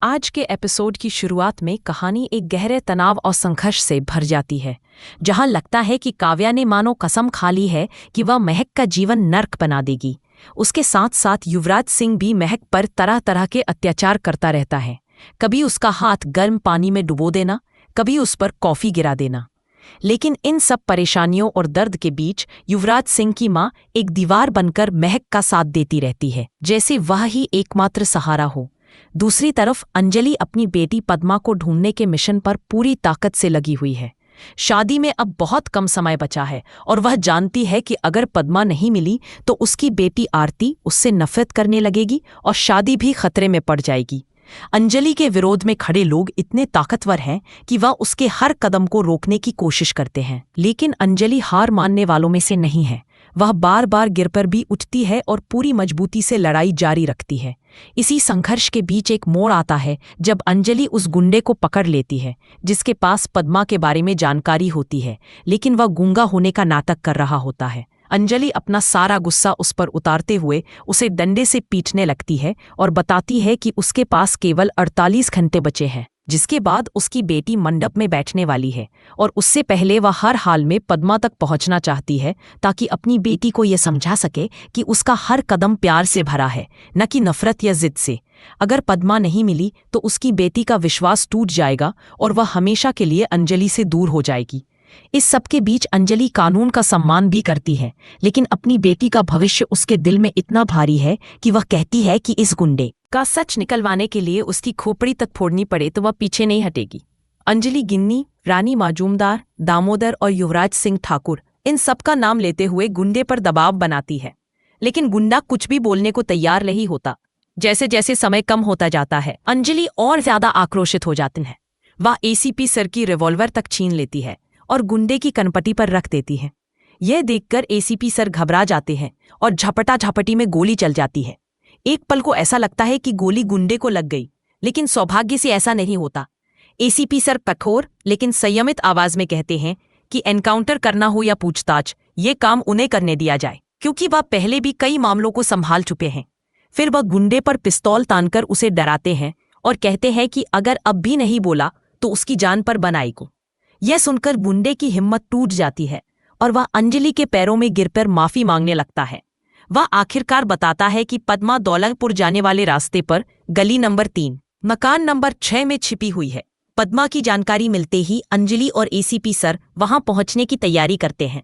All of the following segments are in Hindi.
आज के एपिसोड की शुरुआत में कहानी एक गहरे तनाव और संघर्ष से भर जाती है, जहां लगता है कि काव्या ने मानो कसम खा ली है कि वह महक का जीवन नर्क बना देगी। उसके साथ साथ युवराज सिंह भी महक पर तरह तरह के अत्याचार करता रहता है। कभी उसका हाथ गर्म पानी में डुबो देना, कभी उस पर कॉफी गिरा देना। लेकिन इन सब परेशानियों और दर्द के बीच युवराज सिंह की माँ एक दीवार बनकर महक का साथ देती रहती है, जैसे वह ही एकमात्र सहारा हो। दूसरी तरफ अंजलि अपनी बेटी पद्मा को ढूंढने के मिशन पर पूरी ताकत से लगी हुई है। शादी में अब बहुत कम समय बचा है और वह जानती है कि अगर पद्मा नहीं मिली तो उसकी बेटी आरती उससे नफरत करने लगेगी और शादी भी खतरे में पड़ जाएगी। अंजलि के विरोध में खड़े लोग इतने ताकतवर हैं कि वह उसके हर कदम को रोकने की कोशिश करते हैं, लेकिन अंजलि हार मानने वालों में से नहीं है। वह बार बार गिर पर भी उठती है और पूरी मजबूती से लड़ाई जारी रखती है। इसी संघर्ष के बीच एक मोड़ आता है जब अंजलि उस गुंडे को पकड़ लेती है जिसके पास पद्मा के बारे में जानकारी होती है, लेकिन वह गूंगा होने का नाटक कर रहा होता है। अंजलि अपना सारा गुस्सा उस पर उतारते हुए उसे डंडे से पीटने लगती है और बताती है कि उसके पास केवल 48 घंटे बचे हैं, जिसके बाद उसकी बेटी मंडप में बैठने वाली है और उससे पहले वह हर हाल में पद्मा तक पहुंचना चाहती है ताकि अपनी बेटी को यह समझा सके कि उसका हर कदम प्यार से भरा है, न कि नफरत या जिद से। अगर पद्मा नहीं मिली तो उसकी बेटी का विश्वास टूट जाएगा और वह हमेशा के लिए अंजलि से दूर हो जाएगी। इस सबके बीच अंजलि कानून का सम्मान भी करती है, लेकिन अपनी बेटी का भविष्य उसके दिल में इतना भारी है कि वह कहती है कि इस गुंडे का सच निकलवाने के लिए उसकी खोपड़ी तक फोड़नी पड़े तो वह पीछे नहीं हटेगी। अंजलि गिन्नी, रानी माजूमदार, दामोदर और युवराज सिंह ठाकुर, इन सब का नाम लेते हुए गुंडे पर दबाव बनाती है, लेकिन गुंडा कुछ भी बोलने को तैयार नहीं होता। जैसे जैसे समय कम होता जाता है, अंजलि और ज्यादा आक्रोशित हो जाती है। वह एसीपी सर की रिवॉल्वर तक छीन लेती है और गुंडे की कनपटी पर रख देती है। यह देखकर एसीपी सर घबरा जाते हैं और झपटा झपटी में गोली चल जाती है। एक पल को ऐसा लगता है कि गोली गुंडे को लग गई, लेकिन सौभाग्य से ऐसा नहीं होता। एसीपी सर कठोर लेकिन संयमित आवाज में कहते हैं कि एनकाउंटर करना हो या पूछताछ, ये काम उन्हें करने दिया जाए, क्योंकि वह पहले भी कई मामलों को संभाल चुके हैं। फिर वह गुंडे पर पिस्तौल तानकर उसे डराते हैं और कहते हैं कि अगर अब भी नहीं बोला तो उसकी जान पर बनाई को। यह सुनकर गुंडे की हिम्मत टूट जाती है और वह अंजलि के पैरों में गिरकर माफी मांगने लगता है। वह आखिरकार बताता है कि पद्मा दौलतपुर जाने वाले रास्ते पर गली नंबर 3, मकान नंबर 6 में छिपी हुई है। पद्मा की जानकारी मिलते ही अंजलि और एसीपी सर वहां पहुंचने की तैयारी करते हैं।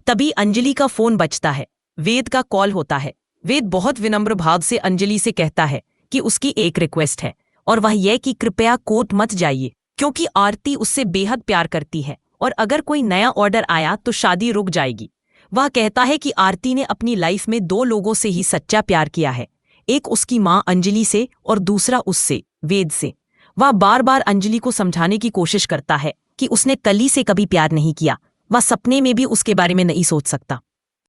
तभी अंजलि का फोन बजता है। वेद का कॉल होता है। वेद बहुत विनम्र भाव से अंजलि से कहता है कि उसकी एक रिक्वेस्ट है, और वह यह कि कृपया कोर्ट मत जाइए, क्योंकि आरती उससे बेहद प्यार करती है और अगर कोई नया ऑर्डर आया तो शादी रुक जाएगी। वह कहता है कि आरती ने अपनी लाइफ में 2 लोगों से ही सच्चा प्यार किया है, एक उसकी माँ अंजलि से और दूसरा उससे, वेद से। वह बार बार अंजलि को समझाने की कोशिश करता है कि उसने कली से कभी प्यार नहीं किया, वह सपने में भी उसके बारे में नहीं सोच सकता,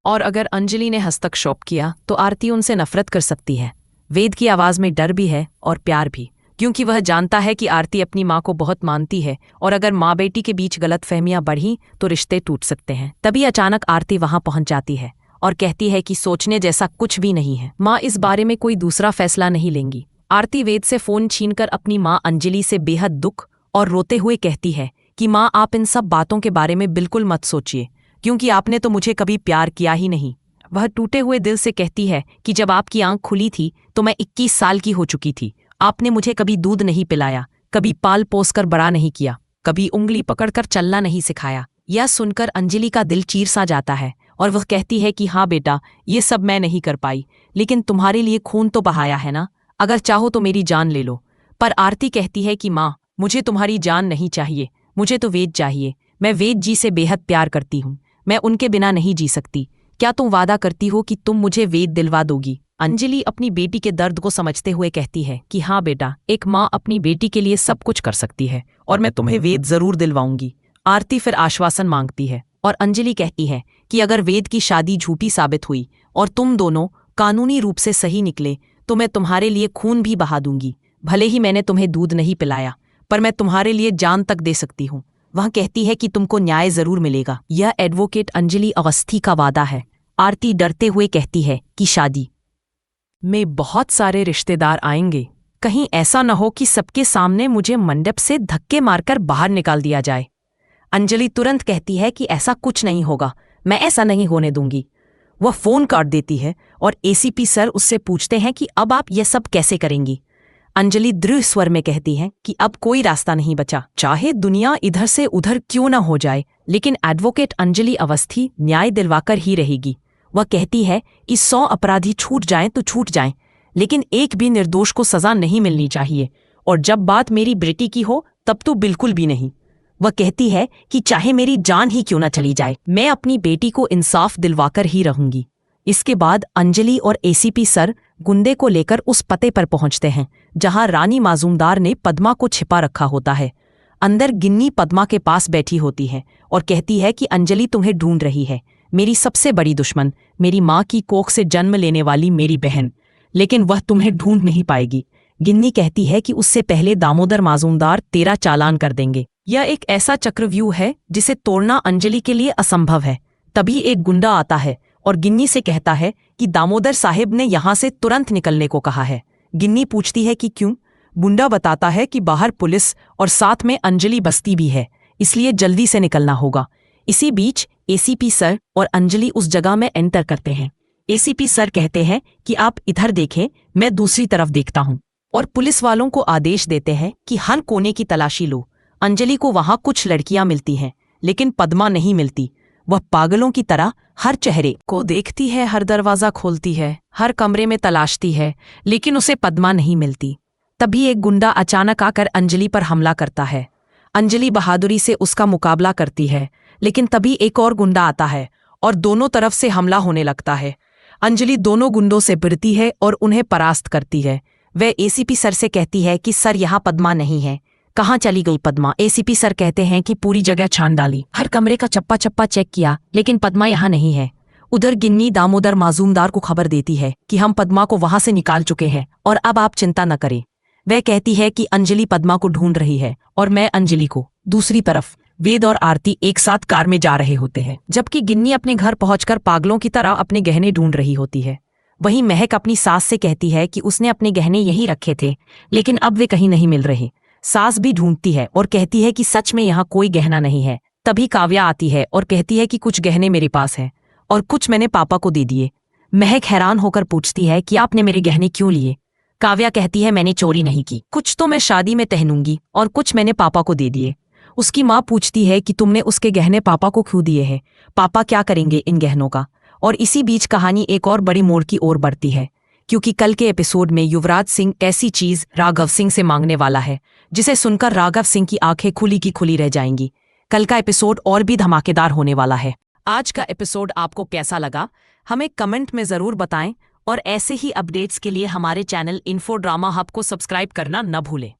और अगर अंजलि ने हस्तक्षेप किया तो आरती उनसे नफरत कर सकती है। वेद की आवाज में डर भी है और प्यार भी, क्योंकि वह जानता है कि आरती अपनी माँ को बहुत मानती है और अगर माँ बेटी के बीच गलतफहमियां बढ़ी तो रिश्ते टूट सकते हैं। तभी अचानक आरती वहां पहुंच जाती है और कहती है कि सोचने जैसा कुछ भी नहीं है, माँ इस बारे में कोई दूसरा फैसला नहीं लेंगी। आरती वेद से फोन छीनकर अपनी माँ अंजलि से बेहद दुख और रोते हुए कहती है कि माँ, आप इन सब बातों के बारे में बिल्कुल मत सोचिए, क्योंकि आपने तो मुझे कभी प्यार किया ही नहीं। वह टूटे हुए दिल से कहती है कि जब आपकी आंख खुली थी तो मैं 21 साल की हो चुकी थी। आपने मुझे कभी दूध नहीं पिलाया, कभी पाल पोस कर बड़ा नहीं किया, कभी उंगली पकड़कर चलना नहीं सिखाया। यह सुनकर अंजलि का दिल चीर सा जाता है और वह कहती है कि हाँ बेटा, ये सब मैं नहीं कर पाई, लेकिन तुम्हारे लिए खून तो बहाया है ना, अगर चाहो तो मेरी जान ले लो। पर आरती कहती है कि माँ, मुझे तुम्हारी जान नहीं चाहिए, मुझे तो वेद चाहिए। मैं वेद जी से बेहद प्यार करती हूँ, मैं उनके बिना नहीं जी सकती। क्या तुम वादा करती हो कि तुम मुझे वेद दिलवा दोगी? अंजलि अपनी बेटी के दर्द को समझते हुए कहती है कि हाँ बेटा, एक माँ अपनी बेटी के लिए सब कुछ कर सकती है और मैं तुम्हें वेद जरूर दिलवाऊंगी। आरती फिर आश्वासन मांगती है और अंजलि कहती है कि अगर वेद की शादी झूठी साबित हुई और तुम दोनों कानूनी रूप से सही निकले तो मैं तुम्हारे लिए खून भी बहा दूंगी। भले ही मैंने तुम्हें दूध नहीं पिलाया, पर मैं तुम्हारे लिए जान तक दे सकती हूँ। वह कहती है कि तुमको न्याय जरूर मिलेगा। यह एडवोकेट अंजलि अवस्थी का वादा है। आरती डरते हुए कहती है कि शादी में बहुत सारे रिश्तेदार आएंगे, कहीं ऐसा न हो कि सबके सामने मुझे मंडप से धक्के मारकर बाहर निकाल दिया जाए। अंजलि तुरंत कहती है कि ऐसा कुछ नहीं होगा, मैं ऐसा नहीं होने दूंगी। वह फोन काट देती है और एसीपी सर उससे पूछते हैं कि अब आप यह सब कैसे करेंगी। अंजलि दृढ़ स्वर में कहती है कि अब कोई रास्ता नहीं बचा, चाहे दुनिया इधर से उधर क्यों न हो जाए, लेकिन एडवोकेट अंजलि अवस्थी न्याय दिलवाकर ही रहेगी। वह कहती है कि 100 अपराधी छूट जाएं तो छूट जाएं, लेकिन एक भी निर्दोष को सजा नहीं मिलनी चाहिए, और जब बात मेरी बेटी की हो तब तो बिल्कुल भी नहीं। वह कहती है कि चाहे मेरी जान ही क्यों न चली जाए, मैं अपनी बेटी को इंसाफ दिलवाकर ही रहूंगी। इसके बाद अंजलि और एसीपी सर गुंडे को लेकर उस पते पर पहुंचते हैं जहां रानी माजूमदार ने पद्मा को छिपा रखा होता है। अंदर गिन्नी पद्मा के पास बैठी होती है और कहती है कि अंजलि तुम्हें ढूंढ रही है, मेरी सबसे बड़ी दुश्मन, मेरी माँ की कोख से जन्म लेने वाली मेरी बहन, लेकिन वह तुम्हें ढूंढ नहीं पाएगी। गिन्नी कहती है कि उससे पहले दामोदर माजूमदार तेरा चालान कर देंगे। यह एक ऐसा चक्रव्यूह है जिसे तोड़ना अंजलि के लिए असंभव है। तभी एक गुंडा आता है और गिन्नी से कहता है कि दामोदर साहिब ने यहां से तुरंत निकलने को कहा है। गिन्नी पूछती है कि क्यों। गुंडा बताता है कि बाहर पुलिस और साथ में अंजलि बस्ती भी है, इसलिए जल्दी से निकलना होगा। इसी बीच एसीपी सर और अंजलि उस जगह में एंटर करते हैं। एसीपी सर कहते हैं कि आप इधर देखें, मैं दूसरी तरफ देखता हूं, और पुलिस वालों को आदेश देते हैं कि हर कोने की तलाशी लो। अंजलि को वहां कुछ लड़कियां मिलती हैं, लेकिन पद्मा नहीं मिलती। वह पागलों की तरह हर चेहरे को देखती है, हर दरवाजा खोलती है, हर कमरे में तलाशती है, लेकिन उसे पद्मा नहीं मिलती। तभी एक गुंडा अचानक आकर अंजलि पर हमला करता है। अंजलि बहादुरी से उसका मुकाबला करती है, लेकिन तभी एक और गुंडा आता है और दोनों तरफ से हमला होने लगता है। अंजलि दोनों गुंडों से भिड़ती है और उन्हें परास्त करती है। वह एसीपी सर से कहती है कि सर यहाँ पद्मा नहीं है, कहाँ चली गई पद्मा। एसीपी सर कहते हैं कि पूरी जगह छान डाली, हर कमरे का चप्पा चप्पा चेक किया, लेकिन पद्मा यहाँ नहीं है। उधर गिन्नी दामोदर माजूमदार को खबर देती है कि हम पद्मा को वहां से निकाल चुके हैं और अब आप चिंता न करें। वह कहती है कि अंजलि पद्मा को ढूंढ रही है और मैं अंजलि को। दूसरी तरफ वेद और आरती एक साथ कार में जा रहे होते हैं, जबकि गिन्नी अपने घर पहुंचकर पागलों की तरह अपने गहने ढूंढ रही होती है। वहीं महक अपनी सास से कहती है कि उसने अपने गहने यहीं रखे थे, लेकिन अब वे कहीं नहीं मिल रहे। सास भी ढूंढती है और कहती है कि सच में यहाँ कोई गहना नहीं है। तभी काव्या आती है और कहती है कि कुछ गहने मेरे पास हैं और कुछ मैंने पापा को दे दिए। महक हैरान होकर पूछती है कि आपने मेरे गहने क्यों लिए। काव्या कहती है मैंने चोरी नहीं की, कुछ तो मैं शादी में पहनूंगी और कुछ मैंने पापा को दे दिए। उसकी माँ पूछती है कि तुमने उसके गहने पापा को क्यों दिए हैं, पापा क्या करेंगे इन गहनों का। और इसी बीच कहानी एक और बड़ी मोड़ की ओर बढ़ती है, क्योंकि कल के एपिसोड में युवराज सिंह ऐसी चीज राघव सिंह से मांगने वाला है जिसे सुनकर राघव सिंह की आंखें खुली की खुली रह जाएंगी। कल का एपिसोड और भी धमाकेदार होने वाला है। आज का एपिसोड आपको कैसा लगा हमें कमेंट में जरूर बताएं, और ऐसे ही अपडेट्स के लिए हमारे चैनल इन्फो ड्रामा हब को सब्सक्राइब करना न भूलें।